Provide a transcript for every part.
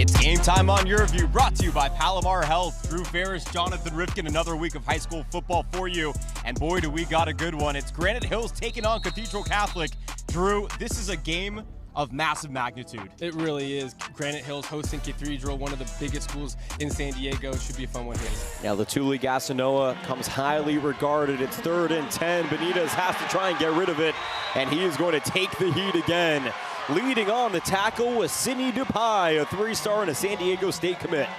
It's game time on YurView, brought to you by Palomar Health. Drew Ferris, Jonathan Rifkin, another week of high school football for you. And boy, do we got a good one. It's Granite Hills taking on Cathedral Catholic. Drew, this is a game of massive magnitude. It really is. Granite Hills hosting Cathedral, one of the biggest schools in San Diego. Should be a fun one here. Now the Thule Gasanoa comes highly regarded. It's 3rd and 10. Benitez has to try and get rid of it, and he is going to take the heat again. Leading on the tackle was Sidney Dupai, a 3-star and a San Diego State commit.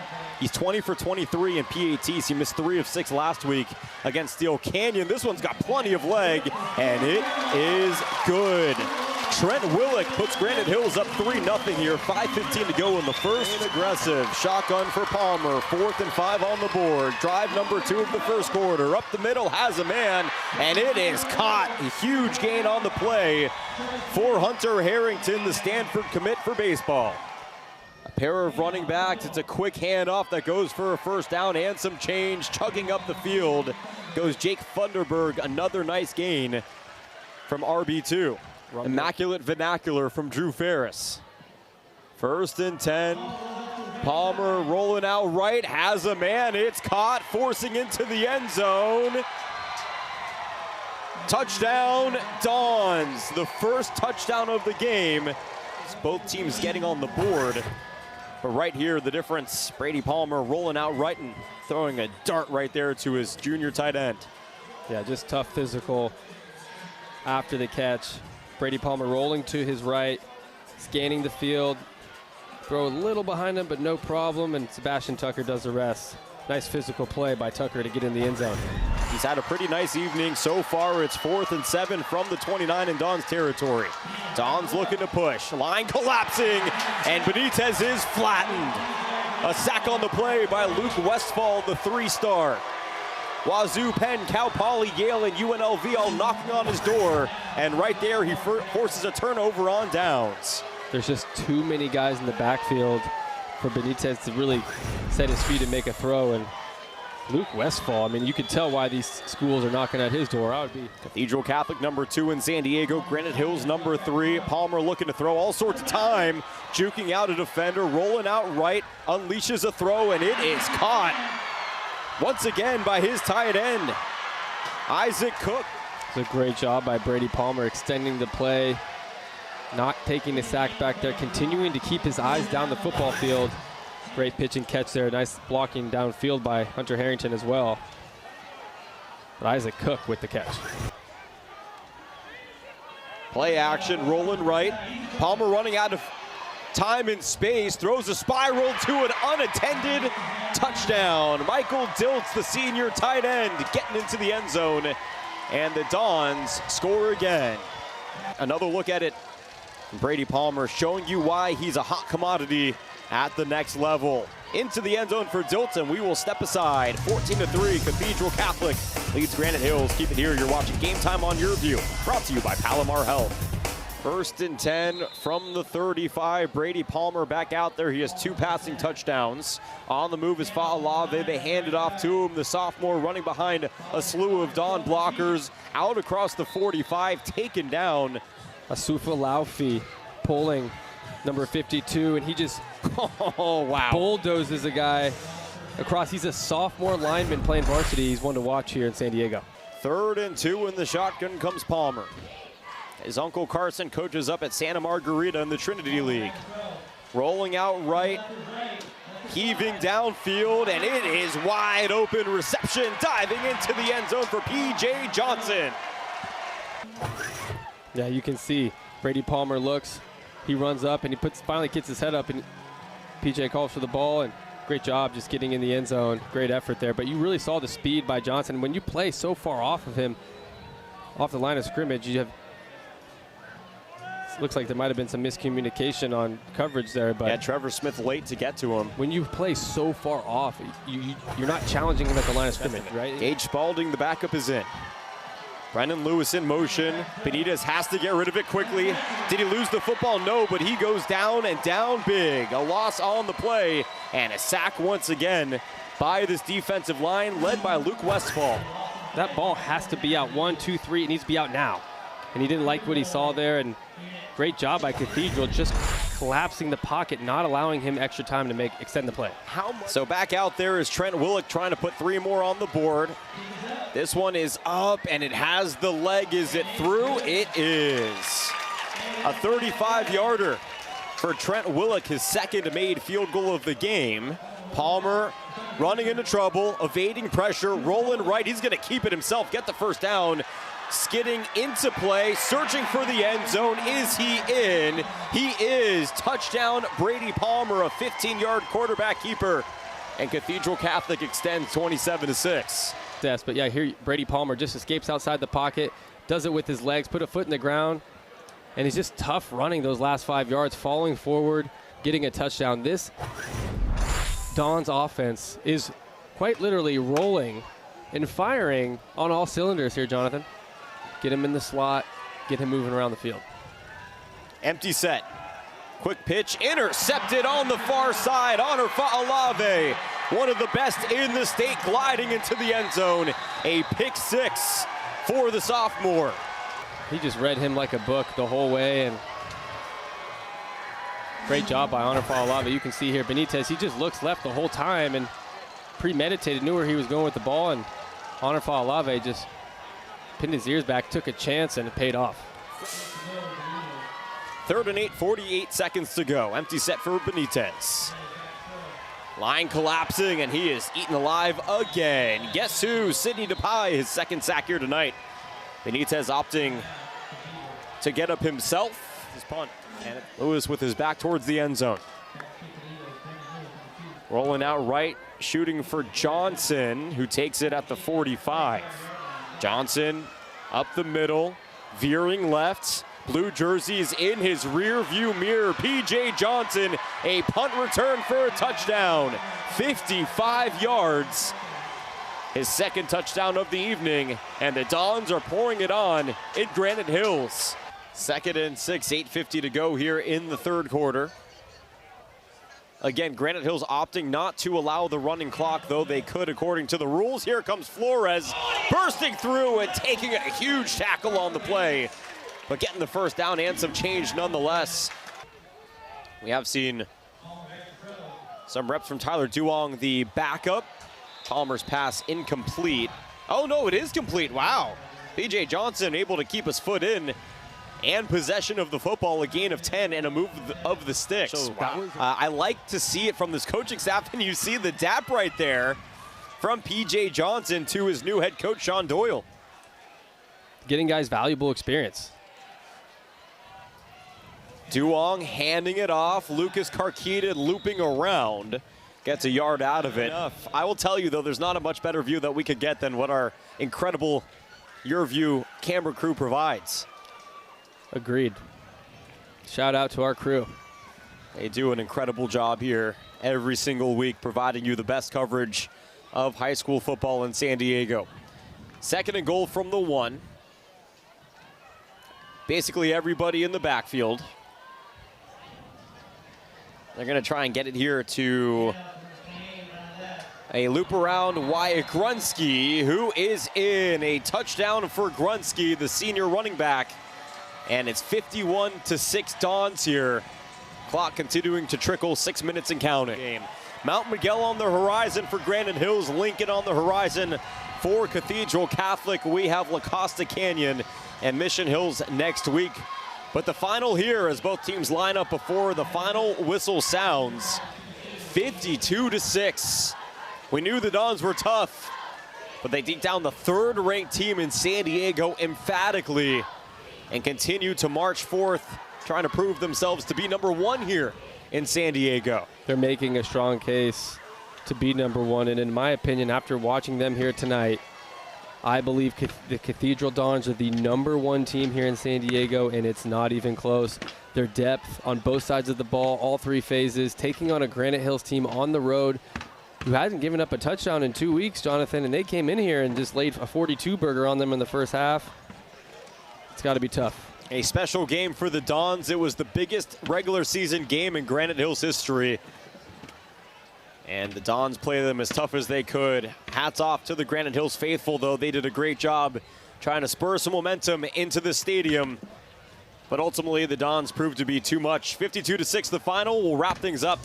He's 20 for 23 in PATs. He missed 3 of 6 last week against Steel Canyon. This one's got plenty of leg, and it is good. Trent Willick puts Granite Hills up 3-0 here. 5:15 to go in the first. And aggressive shotgun for Palmer. 4th and 5 on the board. Drive number 2 of the first quarter. Up the middle, has a man, and it is caught. A huge gain on the play for Hunter Harrington, the Stanford commit for baseball. A pair of running backs. It's a quick handoff that goes for a first down and some change. Chugging up the field goes Jake Funderburg. Another nice gain from RB2. Immaculate vernacular from Drew Ferris. 1st and 10. Palmer rolling out right, has a man. It's caught, forcing into the end zone. Touchdown, Dons. The first touchdown of the game. It's both teams getting on the board. But right here, the difference. Brady Palmer rolling out right and throwing a dart right there to his junior tight end. Yeah, just tough physical after the catch. Brady Palmer rolling to his right, scanning the field, throw a little behind him, but no problem, and Sebastian Tucker does the rest. Nice physical play by Tucker to get in the end zone. He's had a pretty nice evening so far. It's 4th and 7 from the 29 in Dons territory. Dons looking to push, line collapsing, and Benitez is flattened. A sack on the play by Luke Westfall, the 3-star. Wazoo, Penn, Cal Poly, Yale, and UNLV all knocking on his door. And right there, he forces a turnover on downs. There's just too many guys in the backfield for Benitez to really set his feet and make a throw. And Luke Westfall, I mean, you can tell why these schools are knocking at his door. I would be. Cathedral Catholic number 2 in San Diego. Granite Hills number 3. Palmer looking to throw all sorts of time. Juking out a defender, rolling out right, unleashes a throw, and it is caught. Once again by his tight end, Isaac Cook. It's a great job by Brady Palmer extending the play, not taking the sack back there, continuing to keep his eyes down the football field. Great pitch and catch there. Nice blocking downfield by Hunter Harrington as well. But Isaac Cook with the catch. Play action, rolling right. Palmer running out of time and space, throws a spiral to an unattended touchdown. Michael Diltz, the senior tight end, getting into the end zone, and the Dons score again. Another look at it. Brady Palmer showing you why he's a hot commodity at the next level. Into the end zone for Diltz, and we will step aside. 14-3, Cathedral Catholic leads Granite Hills. Keep it here. You're watching Game Time on YurView, brought to you by Palomar Health. 1st and 10 from the 35. Brady Palmer back out there. He has 2 passing touchdowns. On the move is Fa'alave. They hand it off to him. The sophomore running behind a slew of Don blockers. Out across the 45, taken down. Asufa Laufi pulling number 52, and he just bulldozes a guy across. He's a sophomore lineman playing varsity. He's one to watch here in San Diego. 3rd and 2 in the shotgun comes Palmer. His uncle Carson coaches up at Santa Margarita in the Trinity League. Rolling out right, heaving downfield, and it is wide open reception, diving into the end zone for P.J. Johnson. Yeah, you can see Brady Palmer looks, he runs up, and he finally gets his head up, and P.J. calls for the ball, and great job just getting in the end zone. Great effort there, but you really saw the speed by Johnson. When you play so far off of him, off the line of scrimmage, you have looks like there might have been some miscommunication on coverage there, but yeah, Trevor Smith late to get to him. When you play so far off, you're not challenging him at the line of scrimmage, right? Gage Spalding, the backup, is in. Brendan Lewis in motion. Benitez has to get rid of it quickly. Did he lose the football? No, but he goes down, and down big. A loss on the play, and a sack once again by this defensive line led by Luke Westfall. That ball has to be out 1, 2, 3. It needs to be out now. And he didn't like what he saw there, and great job by Cathedral just collapsing the pocket, not allowing him extra time to extend the play. So back out there is Trent Willick trying to put 3 more on the board. This one is up, and it has the leg. Is it through? It is. A 35-yarder for Trent Willick, his second made field goal of the game. Palmer running into trouble, evading pressure, rolling right. He's going to keep it himself, get the first down. Skidding into play, searching for the end zone. Is he in? He is. Touchdown, Brady Palmer, a 15-yard quarterback keeper. And Cathedral Catholic extends 27-6. Yes, but yeah, here Brady Palmer just escapes outside the pocket, does it with his legs, put a foot in the ground, and he's just tough running those last 5 yards, falling forward, getting a touchdown. This Dons offense is quite literally rolling and firing on all cylinders here, Jonathan. Get him in the slot, get him moving around the field. Empty set. Quick pitch, intercepted on the far side. Honor Fa'alave, one of the best in the state, gliding into the end zone. A pick 6 for the sophomore. He just read him like a book the whole way, and great job by Honor Fa'alave. You can see here Benitez, he just looks left the whole time and premeditated, knew where he was going with the ball, and Honor Fa'alave just pinned his ears back, took a chance, and it paid off. 3rd and 8, 48 seconds to go. Empty set for Benitez. Line collapsing, and he is eaten alive again. Guess who? Sidney DePie, his second sack here tonight. Benitez opting to get up himself. His punt. And Lewis with his back towards the end zone. Rolling out right, shooting for Johnson, who takes it at the 45. Johnson up the middle, veering left. Blue jerseys in his rear view mirror. P.J. Johnson, a punt return for a touchdown. 55 yards. His second touchdown of the evening, and the Dons are pouring it on in Granite Hills. 2nd and 6, 8:50 to go here in the third quarter. Again, Granite Hills opting not to allow the running clock, though they could according to the rules. Here comes Flores, bursting through and taking a huge tackle on the play, but getting the first down and some change nonetheless. We have seen some reps from Tyler Duong, the backup. Palmer's pass incomplete. Oh no, it is complete, wow. P.J. Johnson able to keep his foot in and possession of the football, a gain of 10 and a move of the sticks. So, wow. I like to see it from this coaching staff, and you see the dap right there from P.J. Johnson to his new head coach, Sean Doyle. Getting guys valuable experience. Duong handing it off. Lucas Karkita looping around. Gets a yard out of it. I will tell you, though, there's not a much better view that we could get than what our incredible YurView camera crew provides. Agreed. Shout out to our crew. They do an incredible job here every single week, providing you the best coverage of high school football in San Diego. 2nd and goal from the 1. Basically everybody in the backfield. They're going to try and get it here to a loop around Wyatt Grunsky, who is in. A touchdown for Grunsky, the senior running back. And it's 51-6 Dons here. Clock continuing to trickle, 6 minutes and counting. Mount Miguel on the horizon for Granite Hills. Lincoln on the horizon for Cathedral Catholic. We have La Costa Canyon and Mission Hills next week. But the final here, as both teams line up before the final whistle sounds, 52-6. We knew the Dons were tough, but they beat down the 3rd-ranked team in San Diego emphatically and continue to march forth, trying to prove themselves to be number 1 here in San Diego. They're making a strong case to be number 1, and in my opinion, after watching them here tonight, I believe the Cathedral Dons are the number 1 team here in San Diego, and it's not even close. Their depth on both sides of the ball, all 3 phases, taking on a Granite Hills team on the road who hasn't given up a touchdown in 2 weeks, Jonathan, and they came in here and just laid a 42 burger on them in the first half. It's got to be tough. A special game for the Dons. It was the biggest regular season game in Granite Hills history. And the Dons play them as tough as they could. Hats off to the Granite Hills faithful, though. They did a great job trying to spur some momentum into the stadium. But ultimately, the Dons proved to be too much. 52-6 the final. We'll wrap things up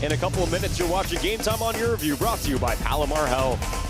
in a couple of minutes. You're watching Game Time on YurView, brought to you by Palomar Health.